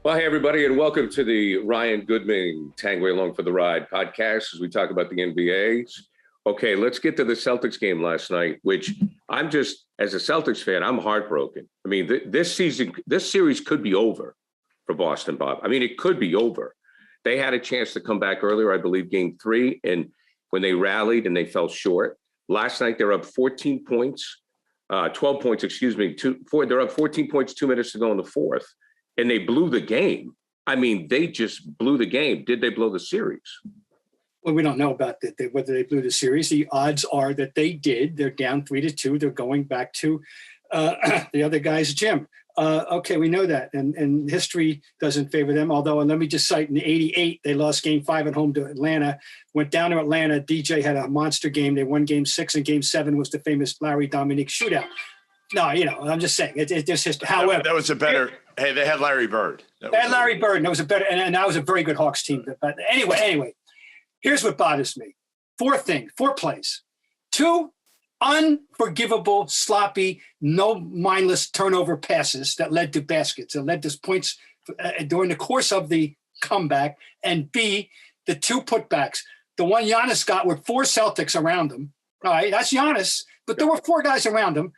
Well, hey, everybody, and welcome to the Ryan Goodman Tanguay Along for the Ride podcast as we talk about the NBA. Okay, let's get to the Celtics game last night, which I'm just, as a Celtics fan, I'm heartbroken. I mean, this series could be over for Boston, Bob. I mean, it could be over. They had a chance to come back earlier, I believe, game 3, and when they rallied and they fell short. Last night, they're up 14 points, 12 points, excuse me. They're up 14 points, 2 minutes to go in the fourth. And they blew the game. I mean, they just blew the game. Did they blow the series? Well, we don't know about whether they blew the series. The odds are that they did. They're down 3-2. They're going back to the other guy's gym. Okay, we know that. And history doesn't favor them. Although, and let me just cite, in '88, they lost game 5 at home to Atlanta. Went down to Atlanta. DJ had a monster game. They won game 6, and game 7 was the famous Larry Dominique shootout. No, I'm just saying. It's just, however. That was a better – hey, they had Larry Bird. They had Larry Bird, and it was a better – and that was a very good Hawks team. But anyway, here's what bothers me. 4 plays. 2 unforgivable, sloppy, no mindless turnover passes that led to baskets, that led to points during the course of the comeback. And B, the 2 putbacks. The one Giannis got with 4 Celtics around him. All right, that's Giannis. But there were 4 guys around him.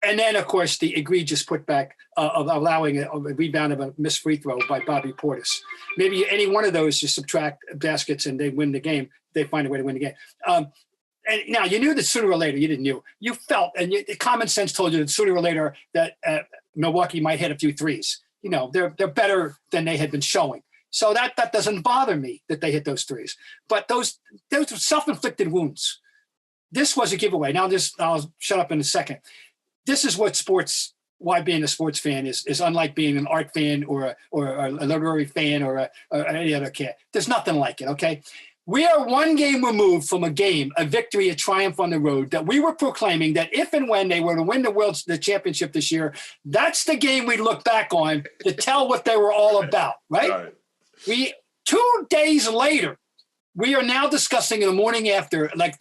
And then, of course, the egregious putback of allowing a rebound of a missed free throw by Bobby Portis. Maybe any one of those, you subtract baskets and they win the game. They find a way to win the game. And now, you knew that sooner or later, you didn't know. You felt, and common sense told you that sooner or later that Milwaukee might hit a few threes. They're better than they had been showing. So that doesn't bother me that they hit those threes. But those self-inflicted wounds, this was a giveaway. Now, I'll shut up in a second. This is what why being a sports fan is unlike being an art fan or a literary fan or any other fan. There's nothing like it, okay? We are 1 game removed from a victory, a triumph on the road that we were proclaiming that if and when they were to win the championship this year, that's the game we look back on to tell what they were all about, right? 2 days later, we are now discussing in the morning after, Marie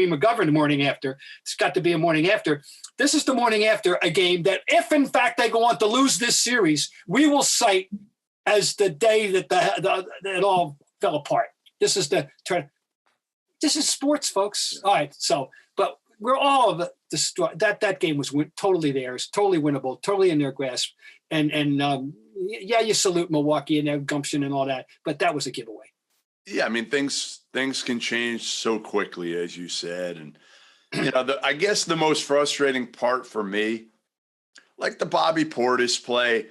McGovern, the morning after. It's got to be a morning after. This is the morning after a game that if, in fact, they go on to lose this series, we will cite as the day that it all fell apart. This is sports, folks. All right, but we're all destroyed. That game was totally theirs, totally winnable, totally in their grasp. And you salute Milwaukee and their gumption and all that, but that was a giveaway. Yeah, I mean, things can change so quickly, as you said. And, I guess the most frustrating part for me, like the Bobby Portis play,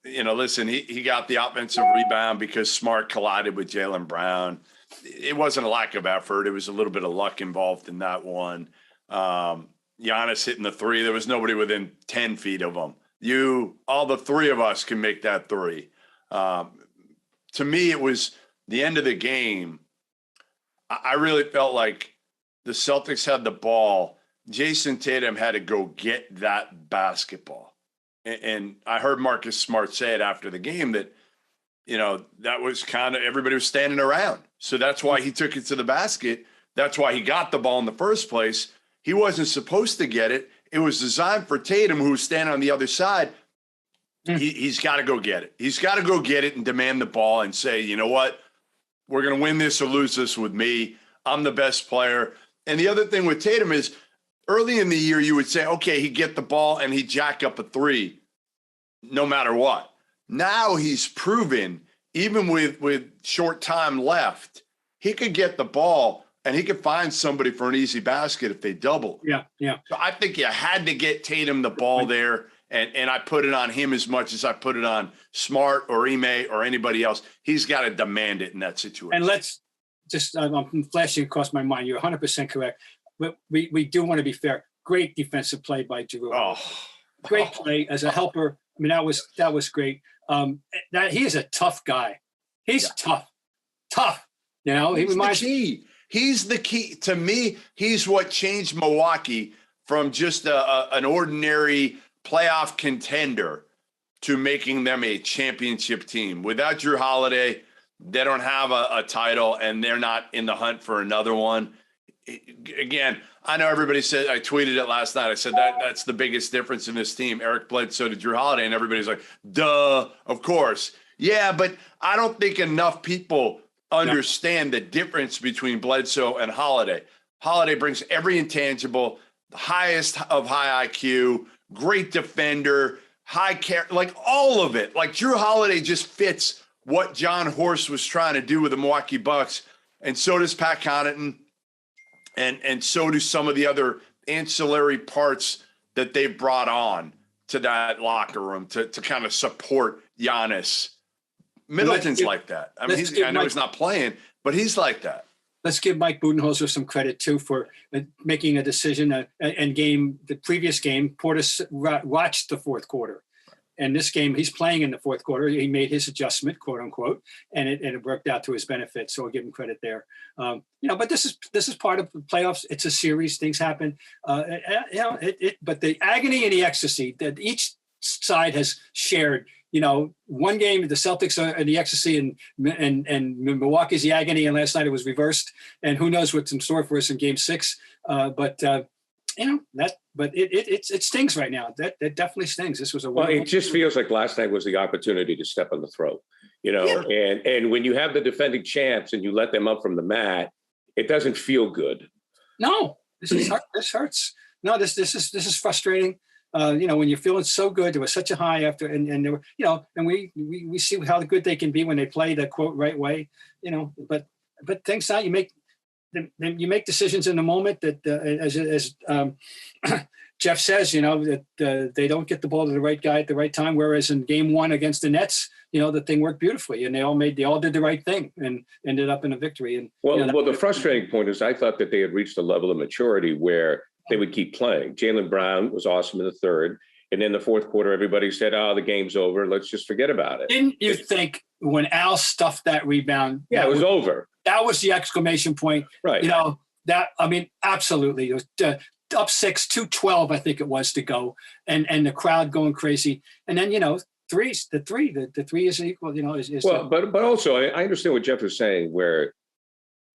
listen, he got the offensive rebound because Smart collided with Jaylen Brown. It wasn't a lack of effort. It was a little bit of luck involved in that one. Giannis hitting the 3. There was nobody within 10 feet of him. All the 3 of us can make that 3. To me, it was the end of the game. I really felt like the Celtics had the ball. Jason Tatum had to go get that basketball. And I heard Marcus Smart say it after the game that, that was kind of everybody was standing around. So that's why he took it to the basket. That's why he got the ball in the first place. He wasn't supposed to get it. It was designed for Tatum, who was standing on the other side. He's got to go get it. He's got to go get it and demand the ball and say, you know what? We're going to win this or lose this with me. I'm the best player. And the other thing with Tatum is early in the year, you would say, okay, he'd get the ball and he'd jack up a 3 no matter what. Now he's proven, even with short time left, he could get the ball and he could find somebody for an easy basket if they double. Yeah. So I think you had to get Tatum the ball there. And I put it on him as much as I put it on Smart or Ime or anybody else. He's got to demand it in that situation. And let's just, I'm flashing across my mind. You're 100% correct. But we do want to be fair. Great defensive play by Giroux. Great play as a helper. I mean, that was great. He is a tough guy. He's tough. He reminds me. He's the key to me. He's what changed Milwaukee from just an ordinary playoff contender to making them a championship team. Without Jrue Holiday, they don't have a title and they're not in the hunt for another one. again, I know everybody said, I tweeted it last night. I said that's the biggest difference in this team. Eric Bledsoe to Drew Holiday, and everybody's like, duh, of course. Yeah, but I don't think enough people understand the difference between Bledsoe and Holiday. Holiday brings every intangible, the highest of high IQ, great defender, high care, like all of it. Like Drew Holiday just fits what John Horst was trying to do with the Milwaukee Bucks, and so does Pat Connaughton. And so do some of the other ancillary parts that they've brought on to that locker room to kind of support Giannis. Middleton's like that. I mean, I know he's not playing, but he's like that. Let's give Mike Budenholzer some credit, too, for making a decision the previous game. Portis watched the fourth quarter. And this game, he's playing in the fourth quarter. He made his adjustment, quote unquote, and it worked out to his benefit. So I'll give him credit there. But this is part of the playoffs. It's a series. Things happen. But the agony and the ecstasy that each side has shared. One game the Celtics are in the ecstasy and Milwaukee's the agony, and last night it was reversed. And who knows what's in store for us in Game 6? It stings right now. That definitely stings. This was it just feels like last night was the opportunity to step on the throat, and when you have the defending champs and you let them up from the mat, it doesn't feel good. No, this hurts. No, this is frustrating. When you're feeling so good, there was such a high after, and there were, and we see how good they can be when they play the quote right way, but things out, you make decisions in the moment that, as Jeff says, that they don't get the ball to the right guy at the right time. Whereas in Game 1 against the Nets, the thing worked beautifully, and they all did the right thing and ended up in a victory. And the frustrating point is I thought that they had reached a level of maturity where they would keep playing. Jaylen Brown was awesome in the third. And in the fourth quarter, everybody said, the game's over. Let's just forget about it. Didn't you think when Al stuffed that rebound? Yeah, it was over. That was the exclamation point. Right. Absolutely. It was up 6, 2:12, I think it was to go. And the crowd going crazy. And then, the three is equal, but also I understand what Jeff is saying where,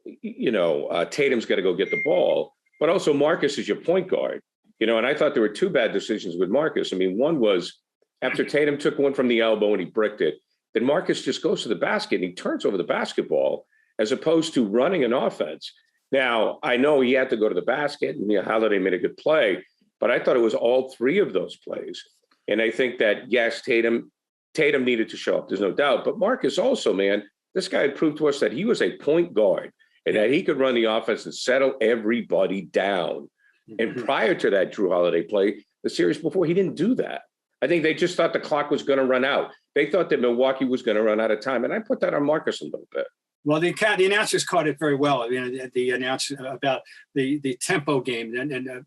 Tatum's got to go get the ball. But also Marcus is your point guard, and I thought there were two bad decisions with Marcus. I mean, one was after Tatum took one from the elbow and he bricked it, then Marcus just goes to the basket and he turns over the basketball as opposed to running an offense. Now, I know he had to go to the basket and Holiday made a good play, but I thought it was all three of those plays. And I think that, yes, Tatum needed to show up. There's no doubt. But Marcus also, man, this guy had proved to us that he was a point guard and that he could run the offense and settle everybody down. And prior to that Drew Holiday play, the series before, he didn't do that. I think they just thought the clock was going to run out. They thought that Milwaukee was going to run out of time. And I put that on Marcus a little bit. Well, the announcers caught it very well. The announcer about the tempo game and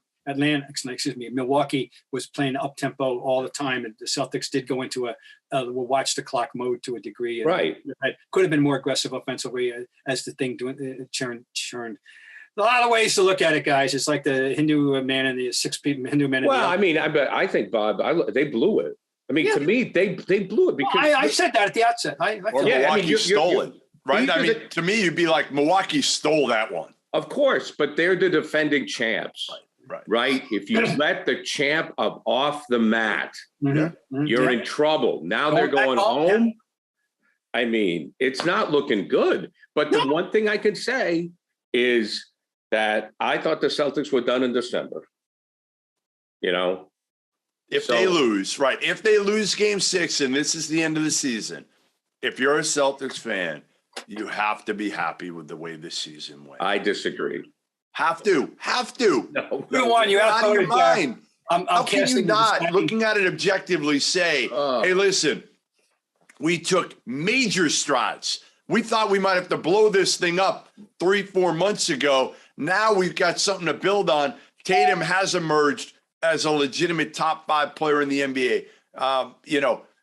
Milwaukee was playing up tempo all the time, and the Celtics did go into a watch the clock mode to a degree. Right, could have been more aggressive offensively as the thing churned. A lot of ways to look at it, guys. It's like the Hindu man and the Hindu man. Well, I think Bob, they blew it. I mean, to me, they blew it because I said that at the outset. Milwaukee stole it. Right? To me, you'd be like, Milwaukee stole that one. Of course, but they're the defending champs, right? If you let the champ up off the mat, you're in trouble. Now they're going home. Yeah. I mean, it's not looking good. But the one thing I can say is that I thought the Celtics were done in December. If they lose, right? If they lose Game 6, and this is the end of the season, if you're a Celtics fan, you have to be happy with the way this season went. I disagree. Have to. No. You out of your mind. How can you not, looking at it objectively, say, hey, listen, we took major strides. We thought we might have to blow this thing up 3-4 months ago. Now we've got something to build on. Tatum has emerged as a legitimate top 5 player in the NBA.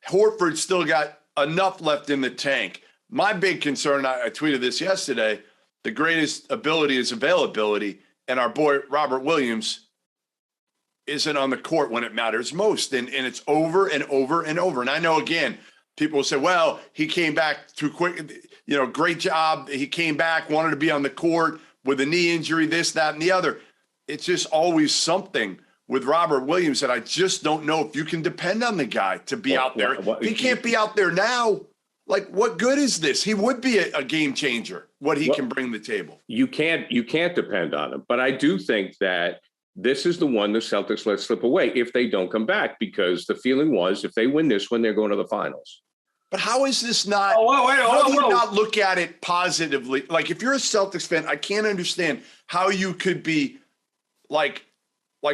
Horford's still got enough left in the tank. My big concern, I tweeted this yesterday, the greatest ability is availability, and our boy Robert Williams isn't on the court when it matters most, and it's over and over and over. And I know, again, people will say, well, he came back too quick, great job. He came back, wanted to be on the court, with a knee injury, this, that, and the other. It's just always something with Robert Williams that I just don't know if you can depend on the guy to be out there. He can't be out there now. Like, what good is this? He would be a game changer, what he can bring to the table. You can't depend on him. But I do think that this is the one the Celtics let slip away if they don't come back, because the feeling was if they win this one, they're going to the finals. But how is this not? How do you not look at it positively? Like, if you're a Celtics fan, I can't understand how you could be like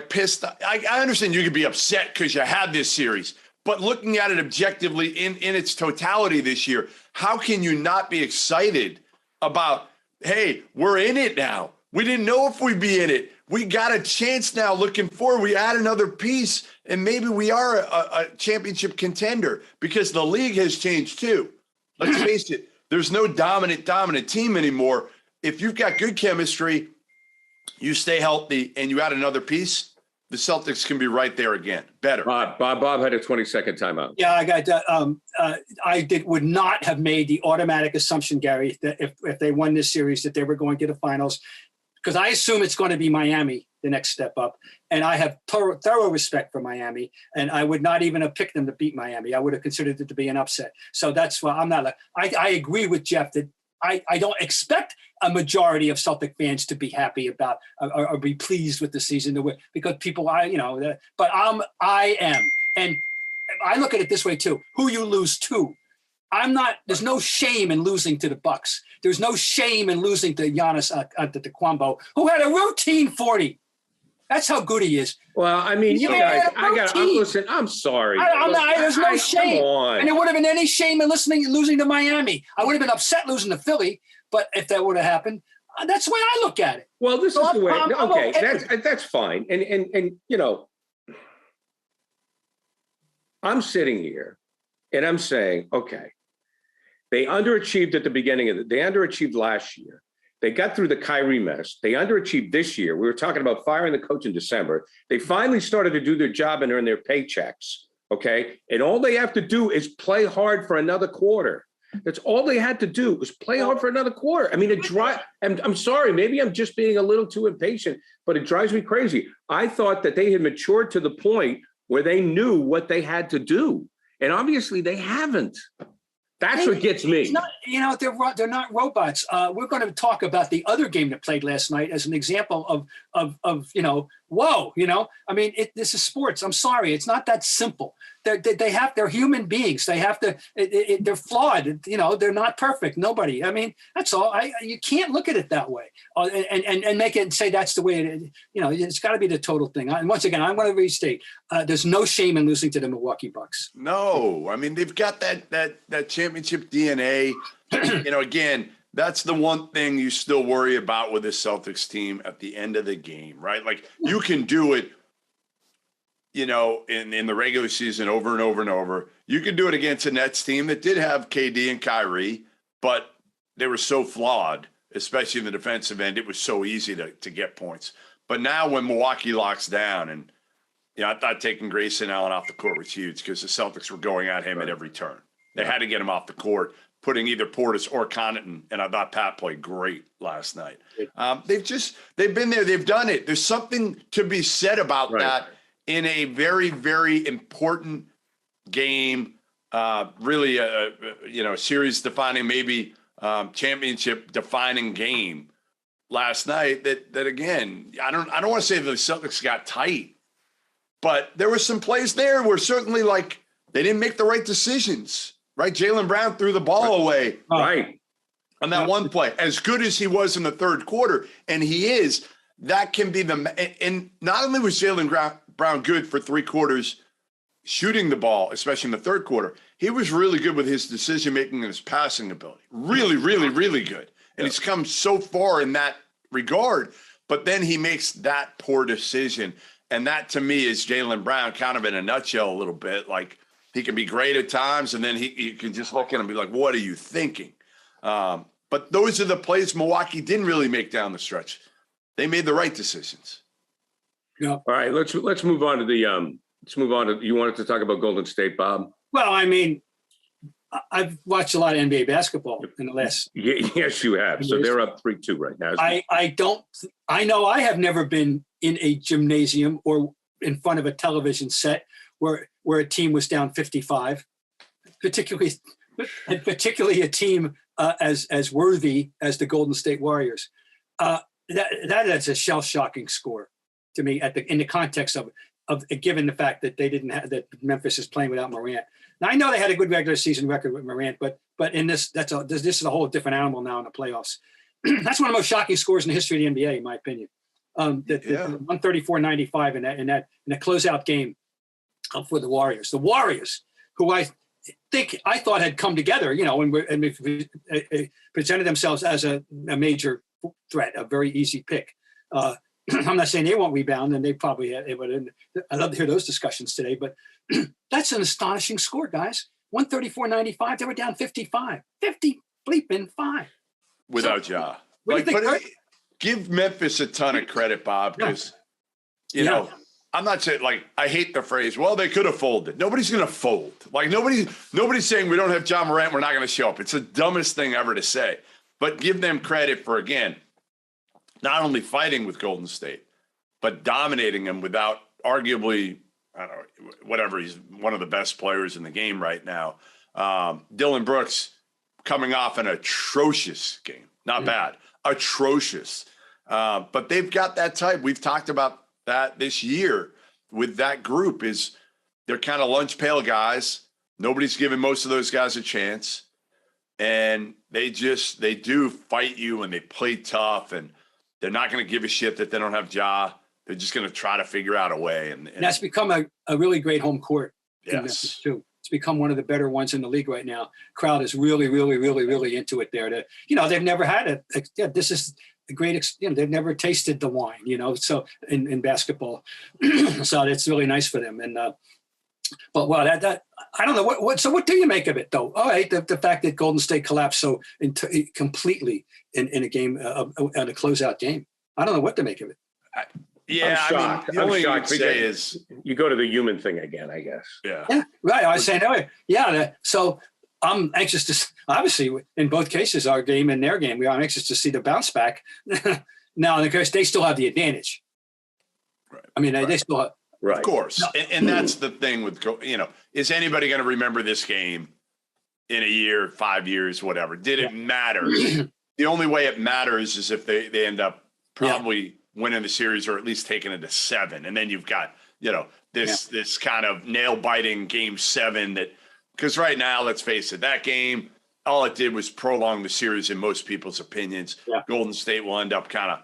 pissed. I understand you could be upset because you had this series, but looking at it objectively in its totality this year, how can you not be excited about, hey, we're in it now? We didn't know if we'd be in it. We got a chance now looking forward. We add another piece, and maybe we are a championship contender because the league has changed too. Let's face it. There's no dominant team anymore. If you've got good chemistry, you stay healthy, and you add another piece, the Celtics can be right there again. Better. Bob had a 20-second timeout. Yeah, I got. Would not have made the automatic assumption, Gary, that if they won this series, that they were going to the finals, because I assume it's going to be Miami, the next step up, and I have thorough respect for Miami, and I would not even have picked them to beat Miami. I would have considered it to be an upset. So that's why I'm not. I agree with Jeff that I don't expect a majority of Celtic fans to be happy about or be pleased with the season, because people, but I am. And I look at it this way too. Who you lose to. There's no shame in losing to the Bucks. There's no shame in losing to Giannis Antetokounmpo, who had a routine 40. That's how good he is. Well, I mean, listen, I'm sorry. There's no shame. Come on. And there would have been any shame in losing to Miami. I would have been upset losing to Philly, but if that would have happened, that's the way I look at it. Well, this is the way. Okay, that's fine. And I'm sitting here and I'm saying, okay, they underachieved at the beginning of they underachieved last year. They got through the Kyrie mess. They underachieved this year. We were talking about firing the coach in December. They finally started to do their job and earn their paychecks, okay? And all they have to do is play hard for another quarter. That's all they had to do was play hard for another quarter. I mean, I'm sorry, maybe I'm just being a little too impatient, but it drives me crazy. I thought that they had matured to the point where they knew what they had to do. And obviously they haven't. That's what gets me. They're not robots. We're going to talk about the other game that played last night as an example of whoa. I mean, this is sports. I'm sorry, it's not that simple. They're human beings. They have to. They're flawed. They're not perfect. Nobody. I mean, that's all. You can't look at it that way and make it and say that's the way it is. It's got to be the total thing. And once again, I'm going to restate: there's no shame in losing to the Milwaukee Bucks. No, I mean they've got that championship DNA. Again, that's the one thing you still worry about with this Celtics team at the end of the game, right? Like you can do it. In the regular season over and over and over. You could do it against a Nets team that did have KD and Kyrie, but they were so flawed, especially in the defensive end. It was so easy to get points. But now when Milwaukee locks down, and I thought taking Grayson Allen off the court was huge because the Celtics were going at him at every turn. They had to get him off the court, putting either Portis or Connaughton, and I thought Pat played great last night. They've been there. They've done it. There's something to be said about that. In a very, very important game, really, series-defining, maybe championship-defining game last night. That again, I don't want to say the Celtics got tight, but there were some plays there where certainly they didn't make the right decisions. Right, Jaylen Brown threw the ball away. Right on that one play. As good as he was in the third quarter, and he is, that can be and not only was Jaylen Brown good for 3 quarters shooting the ball, especially in the third quarter, he was really good with his decision-making and his passing ability. Really, really, really good. And he's come so far in that regard, but then he makes that poor decision. And that, to me, is Jaylen Brown kind of in a nutshell a little bit. Like, he can be great at times, and then he can just look at him and be like, what are you thinking? But those are the plays Milwaukee didn't really make down the stretch. They made the right decisions. Yeah. All right, let's move on to you wanted to talk about Golden State, Bob? Well, I mean, I've watched a lot of NBA basketball in the last. Yes, you have. So they're up 3-2 right now. I know I have never been in a gymnasium or in front of a television set where a team was down 55, particularly a team as worthy as the Golden State Warriors. That is a shell-shocking score to me in the context of given the fact that that Memphis is playing without Morant. Now I know they had a good regular season record with Morant, but in this is a whole different animal now in the playoffs. That's one of the most shocking scores in the history of the NBA, in my opinion. The 134-95 in a closeout game for the Warriors. The Warriors, who I thought had come together, and presented themselves as a major threat, a very easy pick. I'm not saying they won't rebound, and they probably would. I'd love to hear those discussions today, but that's an astonishing score, guys. 134-95. They were down 55. 50 bleeping 5. Without Ja. Give Memphis a ton of credit, Bob, because, you know, I'm not saying, I hate the phrase, well, they could have folded. Nobody's going to fold. Nobody's saying we don't have John Morant, we're not going to show up. It's the dumbest thing ever to say. But give them credit for, again, not only fighting with Golden State, but dominating them without arguably, I don't know, whatever, he's one of the best players in the game right now. Dylan Brooks coming off an atrocious game. Not bad. Atrocious. But they've got that type. We've talked about that this year with that group is they're kind of lunch pail guys. Nobody's giving most of those guys a chance. And they do fight you and they play tough and they're not going to give a shit that they don't have Ja. They're just going to try to figure out a way. And that's become a really great home court. Yes. Too. It's become one of the better ones in the league right now. Crowd is really, really, really, really into it there. They've never had this is a great, they've never tasted the wine, so in basketball. So it's really nice for them. And, but that I don't know so what do you make of it though? All right. The fact that Golden State collapsed so completely in a game, on a closeout game. I don't know what to make of it. Yeah, I'm shocked. The only shocked thing say is you go to the human thing again, I guess. Yeah. Yeah, right. I was saying, so I'm anxious to, obviously, in both cases, our game and their game, I'm anxious to see the bounce back. Now, of course, they still have the advantage. Right. I mean, they still have. Right. Of course. No. And that's the thing with, is anybody going to remember this game in a year, 5 years, whatever? Did it matter? The only way it matters is if they end up probably winning the series or at least taking it to 7. And then you've got, this kind of nail biting game 7 that, because right now, let's face it, that game, all it did was prolong the series in most people's opinions. Yeah. Golden State will end up kind of,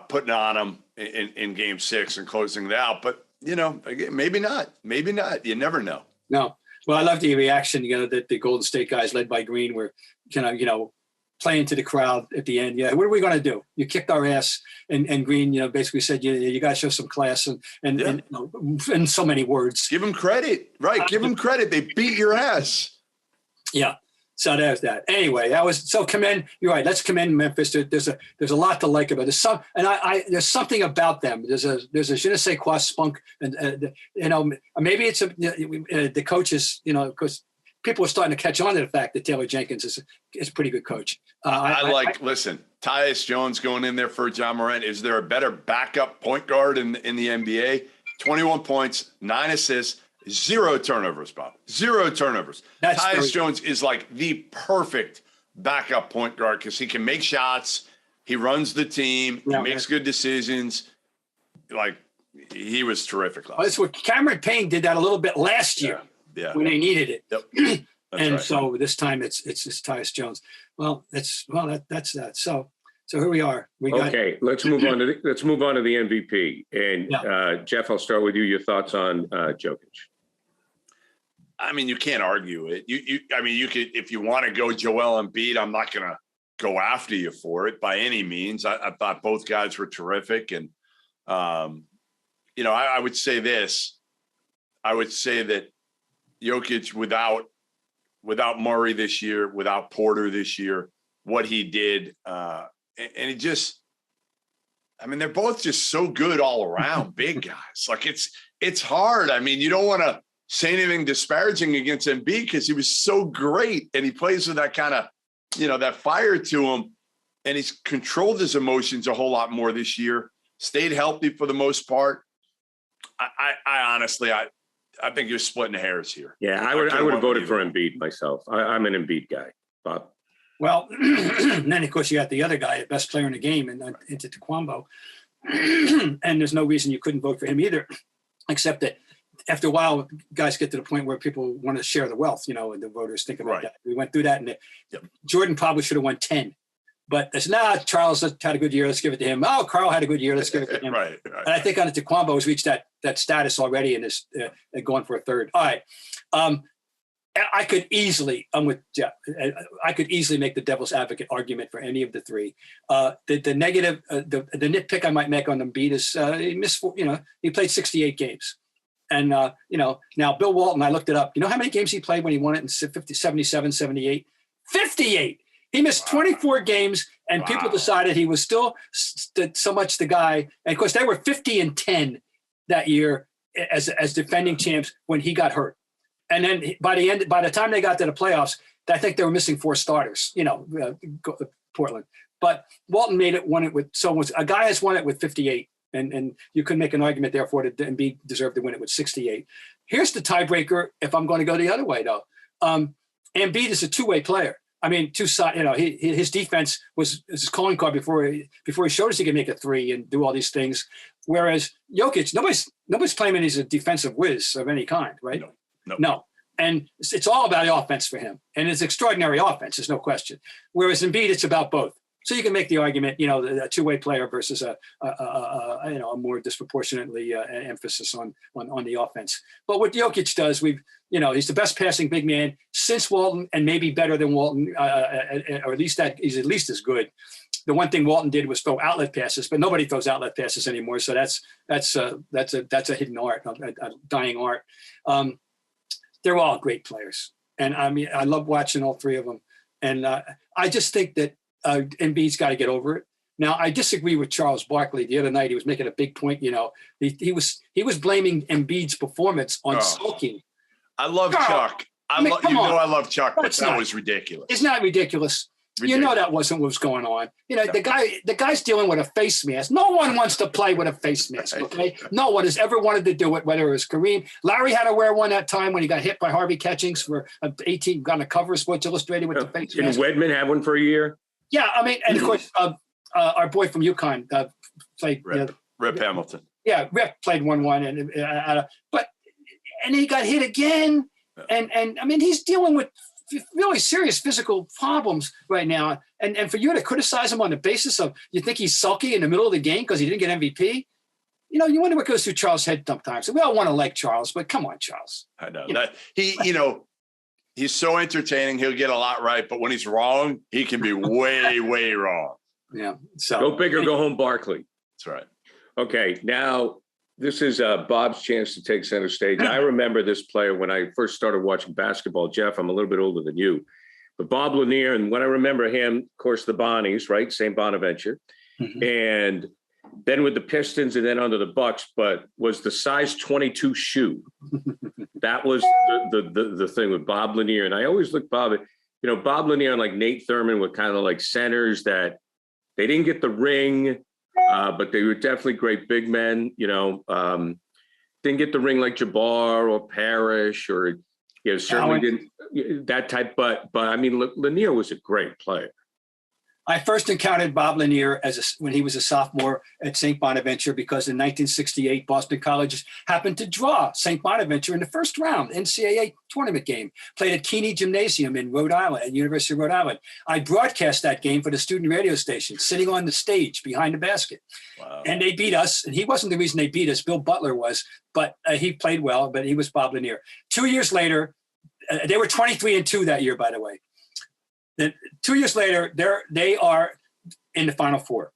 putting on them in game 6 and closing it out. But, maybe not. Maybe not. You never know. No. Well, I love the reaction, that the Golden State guys led by Green were playing to the crowd at the end. Yeah, what are we going to do? You kicked our ass, and Green, basically said, you got to show some class and in so many words. Give them credit, right? Give them credit. They beat your ass. Yeah. So there's that. Anyway, you're right. Let's commend Memphis. There's a lot to like about it. There's something about them. There's a je ne sais quoi spunk, and maybe it's the coaches. Because people are starting to catch on to the fact that Taylor Jenkins is a pretty good coach. Listen, Tyus Jones going in there for John Morant. Is there a better backup point guard in the NBA? 21 points, 9 assists. 0 turnovers, Bob. 0 turnovers. Tyus Jones is like the perfect backup point guard because he can make shots. He runs the team. He makes good decisions. He was terrific last year. That's what Cameron Payne did that a little bit last year when they needed it. Yep. And so this time it's Tyus Jones. Well, that's that. So here we are. Let's move on to the MVP. And Jeff, I'll start with you. Your thoughts on Jokic. I mean, you can't argue it. You could, if you want to go Joel Embiid, I'm not going to go after you for it by any means. I thought both guys were terrific. And, I would say this. I would say that Jokic without Murray this year, without Porter this year, what he did, and it just, they're both just so good all around, big guys. It's hard. You don't want to saying anything disparaging against Embiid because he was so great and he plays with that kind of, that fire to him, and he's controlled his emotions a whole lot more this year, stayed healthy for the most part. I honestly, I think you're splitting hairs here. Yeah, I would have voted for Embiid myself. I'm an Embiid guy, Bob. Well, and then, of course, you got the other guy, the best player in the game, and into Taekwondo. And there's no reason you couldn't vote for him either, except that after a while, guys get to the point where people want to share the wealth, and the voters think about that. We went through that, and Jordan probably should have won 10. But it's Charles had a good year, let's give it to him. Oh, Carl had a good year, let's give it to him. Right. And I think on the Taekwondo has reached that status already and is going for a third. All right. I could easily, I'm with Jeff, I could easily make the devil's advocate argument for any of the three. The negative, the nitpick I might make on Embiid is he missed, he played 68 games. And, now Bill Walton, I looked it up. You know how many games he played when he won it in 77, 78? 58. He missed 24 games, and people decided he was still so much the guy. And, of course, they were 50-10 that year as defending champs when he got hurt. And then by the time they got to the playoffs, I think they were missing 4 starters, Portland. But Walton won it with a guy has won it with 58, and you could make an argument, therefore, that Embiid deserved to win it with 68. Here's the tiebreaker if I'm going to go the other way, though. Embiid is a two-way player. I mean, his defense was his calling card before he showed us he could make a three and do all these things. Whereas Jokic, nobody's claiming he's a defensive whiz of any kind, right? No. And it's all about offense for him. And it's extraordinary offense, there's no question. Whereas Embiid, it's about both. So you can make the argument, a two-way player versus a more disproportionately emphasis on the offense. But what Jokic does, he's the best passing big man since Walton, and maybe better than Walton, or at least he's at least as good. The one thing Walton did was throw outlet passes, but nobody throws outlet passes anymore. So that's a hidden art, a dying art. They're all great players, and I mean I love watching all three of them. And I just think that Embiid's got to get over it. Now, I disagree with Charles Barkley. The other night, he was making a big point. He was blaming Embiid's performance on sulking. I love Chuck. I love Chuck, but that was ridiculous. It's not ridiculous. That wasn't what was going on. The guy's dealing with a face mask. No one wants to play with a face mask, okay? No one has ever wanted to do it, whether it was Kareem. Larry had to wear one that time when he got hit by Harvey Catchings for 18, got on the cover of Sports Illustrated with the face mask. Didn't Wedman have one for a year? Yeah, I mean, and of course, our boy from UConn played. Rip Hamilton. Yeah, Rip played 1-1, but he got hit again, and I mean, he's dealing with really serious physical problems right now, and for you to criticize him on the basis of you think he's sulky in the middle of the game because he didn't get MVP, you wonder what goes through Charles' head sometimes. We all want to like Charles, but come on, Charles. I know that he's so entertaining. He'll get a lot right, but when he's wrong, he can be way, way wrong. Yeah. So go big or go home, Barkley. That's right. Okay, now this is Bob's chance to take center stage. I remember this player when I first started watching basketball. Jeff, I'm a little bit older than you, but Bob Lanier, and when I remember him, of course, the Bonnies, right? St. Bonaventure. Mm-hmm. And then with the Pistons and then under the Bucks, but was the size 22 shoe. That was the thing with Bob Lanier. And I always look Bob Lanier and like Nate Thurman were kind of like centers that they didn't get the ring, but they were definitely great big men, didn't get the ring like Jabbar or Parrish or, certainly didn't that type, but I mean, Lanier was a great player. I first encountered Bob Lanier when he was a sophomore at St. Bonaventure because in 1968, Boston College happened to draw St. Bonaventure in the first round NCAA tournament game, played at Keeney Gymnasium in Rhode Island, at University of Rhode Island. I broadcast that game for the student radio station, sitting on the stage behind the basket. Wow. And they beat us. And he wasn't the reason they beat us. Bill Butler was, but he played well, but he was Bob Lanier. 2 years later, they were 23-2 that year, by the way. Then 2 years later, they are in the Final Four,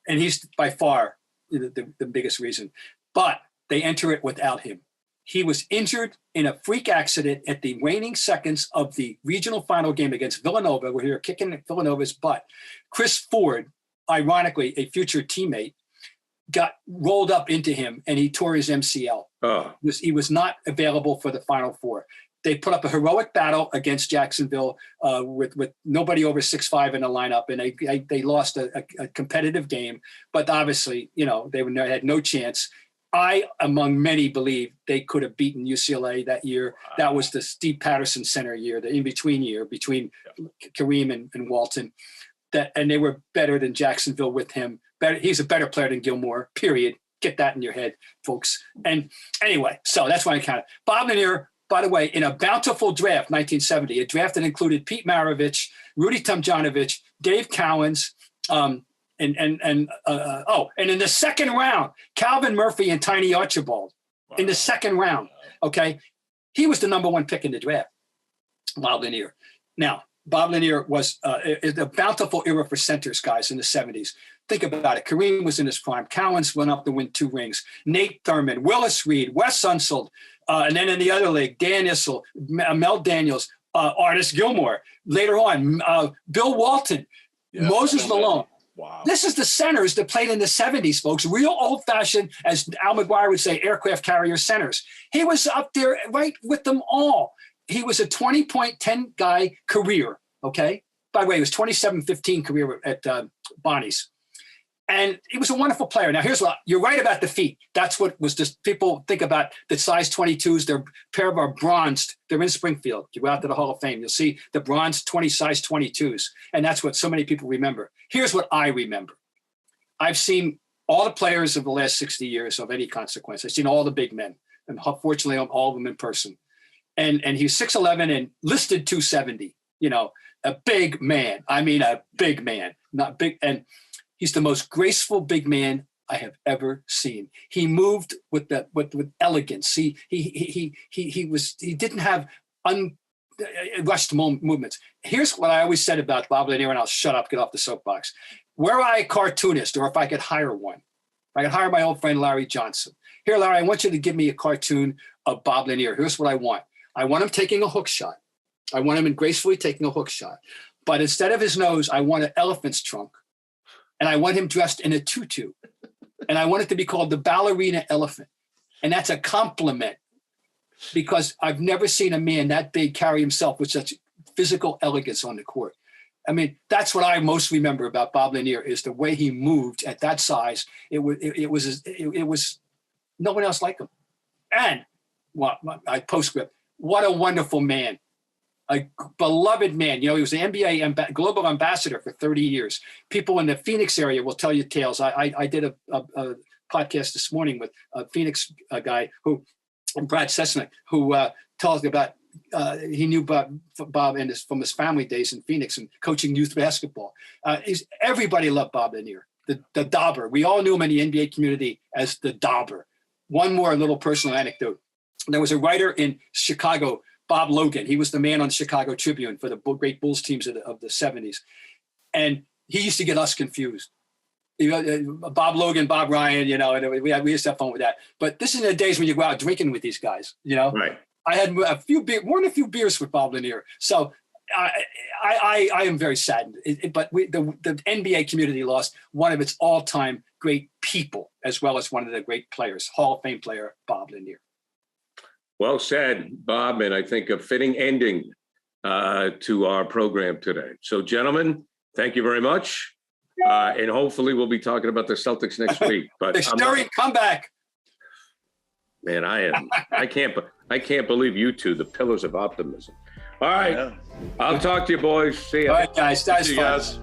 and he's by far the biggest reason. But they enter it without him. He was injured in a freak accident at the waning seconds of the regional final game against Villanova, where they were kicking Villanova's butt. Chris Ford, ironically a future teammate, got rolled up into him and he tore his MCL. He was not available for the Final Four. They put up a heroic battle against Jacksonville with nobody over 6'5" in the lineup, and they lost a competitive game. But obviously, they had no chance. I, among many, believe they could have beaten UCLA that year. Wow. That was the Steve Patterson center year, the in-between year between Kareem and Walton. And they were better than Jacksonville with him. He's a better player than Gilmore, period. Get that in your head, folks. And anyway, so that's why I counted. Bob Lanier, by the way, in a bountiful draft, 1970, a draft that included Pete Maravich, Rudy Tomjanovich, Dave Cowens, and in the second round, Calvin Murphy and Tiny Archibald. Wow. In the second round, okay? He was the number one pick in the draft, Bob Lanier. Now, Bob Lanier was a bountiful era for centers, guys, in the 70s. Think about it. Kareem was in his prime. Cowens went up to win 2 rings. Nate Thurman, Willis Reed, Wes Unseld, and then in the other league, Dan Issel, Mel Daniels, Artis Gilmore. Later on, Bill Walton, Moses Malone. Wow. This is the centers that played in the 70s, folks. Real old-fashioned, as Al McGuire would say, aircraft carrier centers. He was up there right with them all. He was a 20.10 guy career, okay? By the way, he was 27-15 career at Bonnie's. And he was a wonderful player. Now, here's what, you're right about the feet. That's what was just, people think about the size 22s. Their pair of our bronzed, they're in Springfield. You go out to the Hall of Fame, you'll see the bronze size 22s. And that's what so many people remember. Here's what I remember. I've seen all the players of the last 60 years of any consequence. I've seen all the big men, and fortunately, all of them in person. And he's 6'11" and listed 270, a big man. I mean, a big man, not big. And he's the most graceful big man I have ever seen. He moved with elegance. He didn't have rushed movements. Here's what I always said about Bob Lanier, and I'll shut up, get off the soapbox. Were I a cartoonist, or if I could hire one, I could hire my old friend Larry Johnson. Here, Larry, I want you to give me a cartoon of Bob Lanier. Here's what I want. I want him taking a hook shot. I want him gracefully taking a hook shot. But instead of his nose, I want an elephant's trunk. And I want him dressed in a tutu. And I want it to be called the ballerina elephant. And that's a compliment, because I've never seen a man that big carry himself with such physical elegance on the court. I mean, that's what I most remember about Bob Lanier, is the way he moved at that size. It was no one else like him. And postscript, what a wonderful man. A beloved man. He was the NBA global ambassador for 30 years. People in the Phoenix area will tell you tales. I did a podcast this morning with a Phoenix guy Brad Sesnick, who tells me about he knew Bob and from his family days in Phoenix and coaching youth basketball. Everybody loved Bob Lanier, the Dauber. We all knew him in the NBA community as the Dauber. One more little personal anecdote. There was a writer in Chicago, Bob Logan. He was the man on the Chicago Tribune for the great Bulls teams of the 70s. And he used to get us confused. Bob Logan, Bob Ryan, and we used to have fun with that. But this is in the days when you go out drinking with these guys, Right. I had more than a few beers with Bob Lanier. So I am very saddened. But the NBA community lost one of its all-time great people, as well as one of the great players, Hall of Fame player, Bob Lanier. Well said, Bob, and I think a fitting ending to our program today. So, gentlemen, thank you very much. And hopefully we'll be talking about the Celtics next week. But the stirring comeback. Man, I can't believe you two, the pillars of optimism. All right. Yeah. I'll talk to you boys. See you. All right, guys. That was fun. Guys.